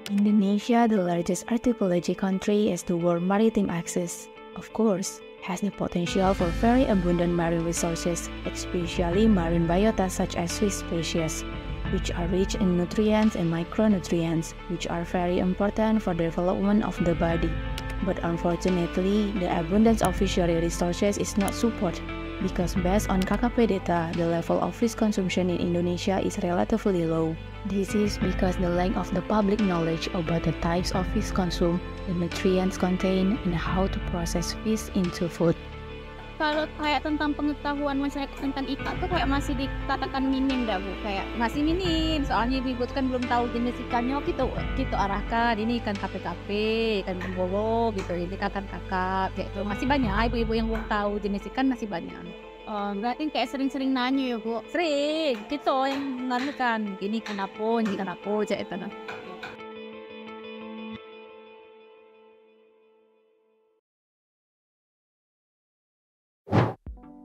Indonesia, the largest archipelago country, has the world maritime access, of course, has the potential for very abundant marine resources, especially marine biota such as fish species, which are rich in nutrients and micronutrients, which are very important for the development of the body. But unfortunately, the abundance of fishery resources is not supported, because based on KKP data, the level of fish consumption in Indonesia is relatively low. This is because the lack of the public knowledge about the types of fish consumed, the nutrients contained, and how to process fish into food. Kalau kayak tentang pengetahuan masyarakat tentang ikan tuh kayak masih dikatakan minim dah Bu, kayak masih minim, soalnya ibu kan belum tahu jenis ikannya, kita arahkan ini ikan KP-KP, ikan bembolo gitu, ini kakak kayak itu masih banyak ibu-ibu yang belum tahu jenis ikan, masih banyak. Berarti kayak sering-sering nanya ya Bu? Sering, kita yang nganukan ini kenapa kayak itu nah.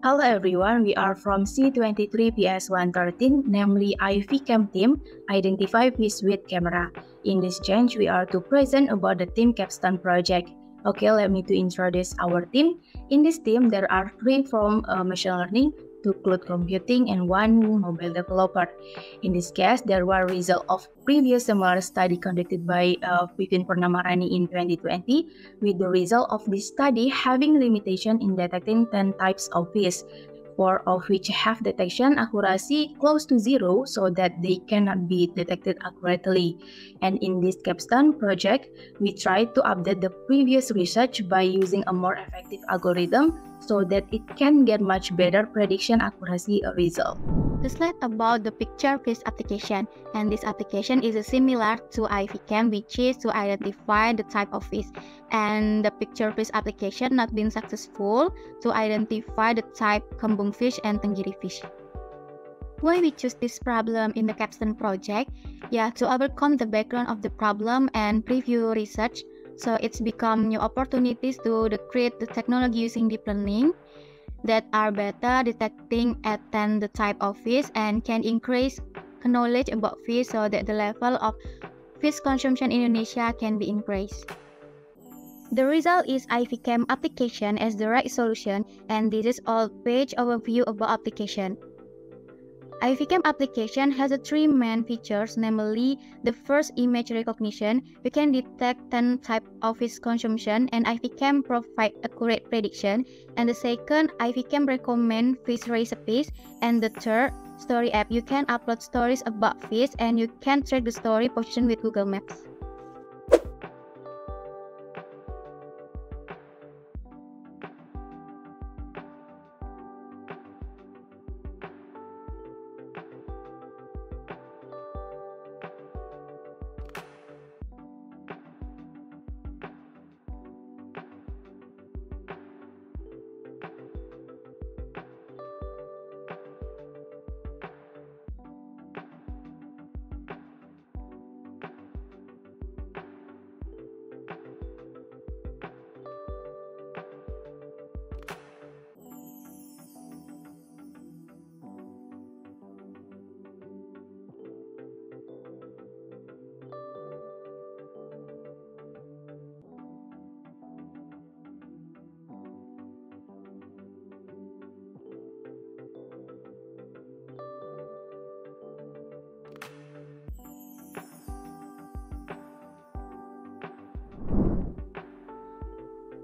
Hello everyone, we are from C23 PS113, namely iFiCam team, Identify Fish with Camera. In this change, we are to present about the team Capstone project. Okay, let me to introduce our team. In this team, there are 3 from machine learning, 2 cloud computing, and 1 mobile developer. In this case, there were results of previous similar study conducted by Vipin Purnamarani in 2020, with the result of this study having limitation in detecting 10 types of fish, 4 of which have detection accuracy close to 0 so that they cannot be detected accurately. And in this Capstone project, we tried to update the previous research by using a more effective algorithm so that it can get much better prediction accuracy result. The slide about the picture fish application, and this application is similar to iFiCam, which is to identify the type of fish, and the picture fish application not been successful to identify the type kembung fish and tenggiri fish. Why we choose this problem in the Capstone project? Yeah, to overcome the background of the problem and preview research, so it's become new opportunities to create the technology using deep learning that are better detecting at 10 the type of fish and can increase knowledge about fish so that the level of fish consumption in Indonesia can be increased. The result is iFiCam application as the right solution, and this is all page overview about application. iFiCam application has 3 main features, namely the first, image recognition. We can detect 10 types of fish consumption, and iFiCam provide accurate prediction. And the second, iFiCam recommend fish recipes. And the third, story app. You can upload stories about fish and you can track the story position with Google Maps.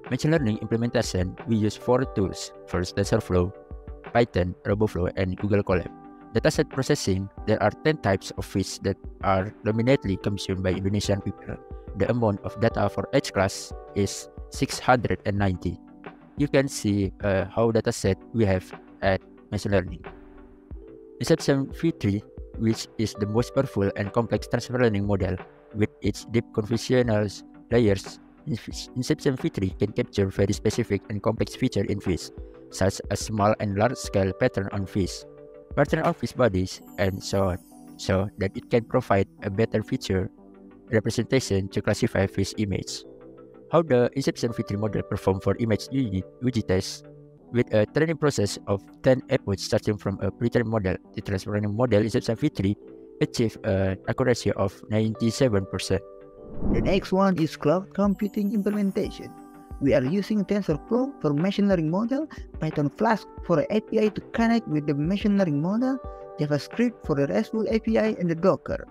Machine learning implementation, we use 4 tools. First, TensorFlow, Python, RoboFlow, and Google Colab. Dataset processing, there are 10 types of fish that are dominantly consumed by Indonesian people. The amount of data for each class is 690. You can see how dataset we have at machine learning. Inception V3, which is the most powerful and complex transfer learning model with its deep convolutional layers. Inception V3 can capture very specific and complex features in fish, such as small and large-scale pattern on fish, pattern on fish bodies, and so on, so that it can provide a better feature representation to classify fish image. How the Inception V3 model perform for image UG test? With a training process of 10 outputs starting from a pre-trained model, the transfer learning model Inception V3 achieved an accuracy of 97%. The next one is cloud computing implementation. We are using TensorFlow for machine learning model, Python Flask for an API to connect with the machine learning model, JavaScript for the RESTful API, and the Docker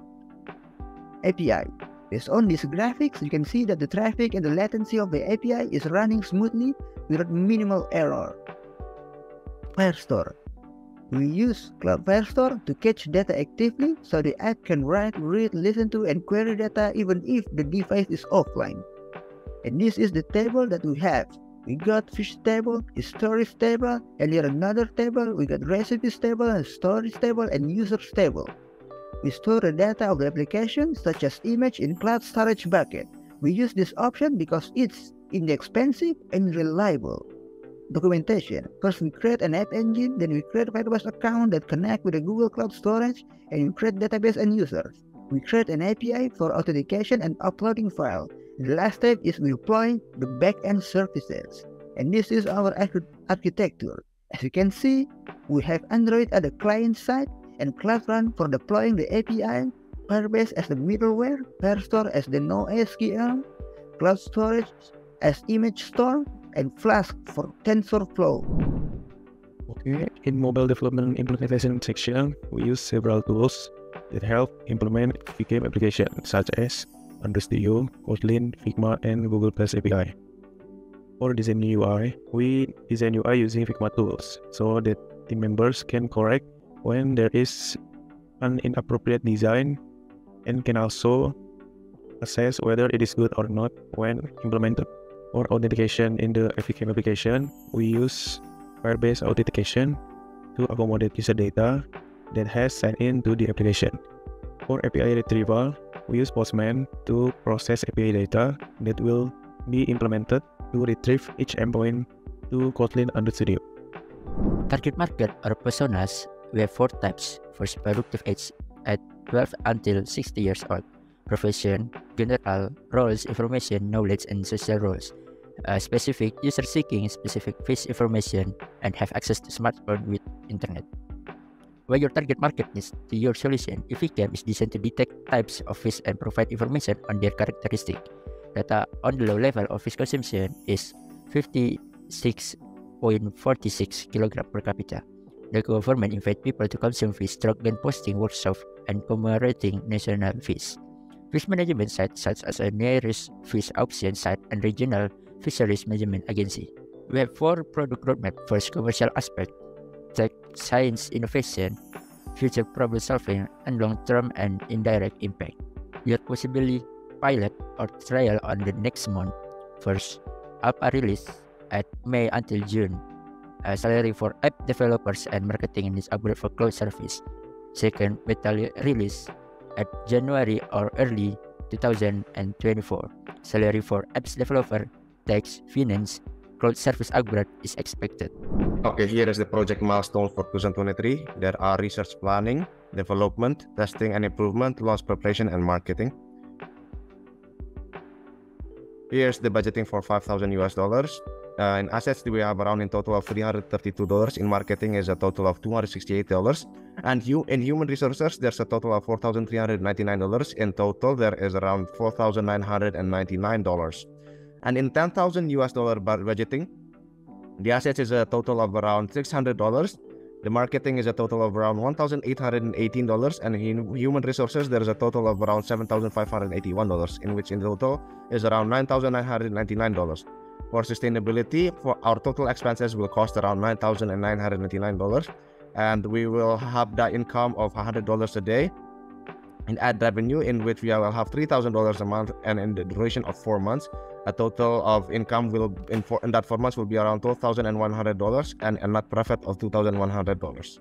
API. Based on these graphics, you can see that the traffic and the latency of the API is running smoothly without minimal error. Firestore. We use Cloud Firestore to catch data actively so the app can write, read, listen to, and query data even if the device is offline. And this is the table that we have. We got fish table, storage table, and here another table. We got recipes table, and storage table, and users table. We store the data of the application, such as image, in cloud storage bucket. We use this option because it's inexpensive and reliable. Documentation. First, we create an app engine, then we create a Firebase account that connect with the Google Cloud Storage, and we create database and users. We create an API for authentication and uploading file. The last step is we deploy the backend services. And this is our architecture. As you can see, we have Android at the client side and Cloud Run for deploying the API, Firebase as the middleware, Firestore as the NoSQL, Cloud Storage as image store, and Flask for TensorFlow. Okay, in mobile development implementation section, we use several tools that help implement iFiCam applications such as Android Studio, Kotlin, Figma, and Google Plus API. For design UI, we design UI using Figma tools so that team members can correct when there is an inappropriate design and can also assess whether it is good or not when implemented. For authentication in the iFiCam application, we use Firebase authentication to accommodate user data that has signed in to the application. For API retrieval, we use Postman to process API data that will be implemented to retrieve each endpoint to Kotlin Android Studio. Target market or personas, we have 4 types. First, productive age at 12 until 60 years old. Profession, general, roles, information, knowledge, and social roles. Specific, user seeking specific face information and have access to smartphone with internet. Why your target market needs to your solution, iFiCam is designed to detect types of fish and provide information on their characteristic. Data on the low level of fish consumption is 56.46 kg per capita. The government invite people to consume fish through posting workshops and commemorating national fish. Fish management sites such as a nearest fish auction site and regional fisheries management agency. We have 4 product roadmap. First, commercial aspect, tech, science, innovation, future problem solving, and long-term and indirect impact. We are possibly pilot or trial on the next month. First, alpha release at May until June. Salary for app developers and marketing is upgrade for cloud service. Second, beta release at January or early 2024. Salary for apps developer, tax, finance, cloud service upgrade is expected. Okay, here is the project milestone for 2023. There are research planning, development, testing and improvement, launch preparation and marketing. Here's the budgeting for $5,000. In assets, we have around in total of $332. In marketing is a total of $268. And in human resources, there's a total of $4,399. In total, there is around $4,999. And in $10,000 budgeting, the assets is a total of around $600. The marketing is a total of around $1,818, and in human resources there is a total of around $7,581, in which in total is around $9,999. For sustainability, for our total expenses will cost around $9,999, and we will have the income of $100 a day in ad revenue, in which we will have $3,000 a month, and in the duration of 4 months, a total of income will in that 4 months will be around $12,100 and a net profit of $2,100.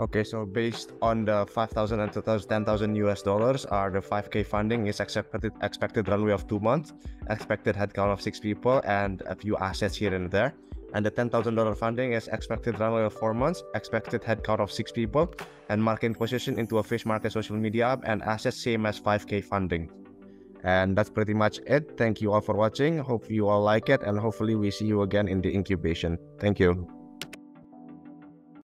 Okay, so based on the $5,000 and $10,000 are the 5K funding is expected runway of 2 months, expected headcount of 6 people, and a few assets here and there. And the $10,000 funding is expected runway of 4 months, expected headcount of 6 people, and marketing position into a fish market social media app, and assets same as 5K funding. And that's pretty much it. Thank you all for watching. Hope you all like it, and hopefully we see you again in the incubation. Thank you.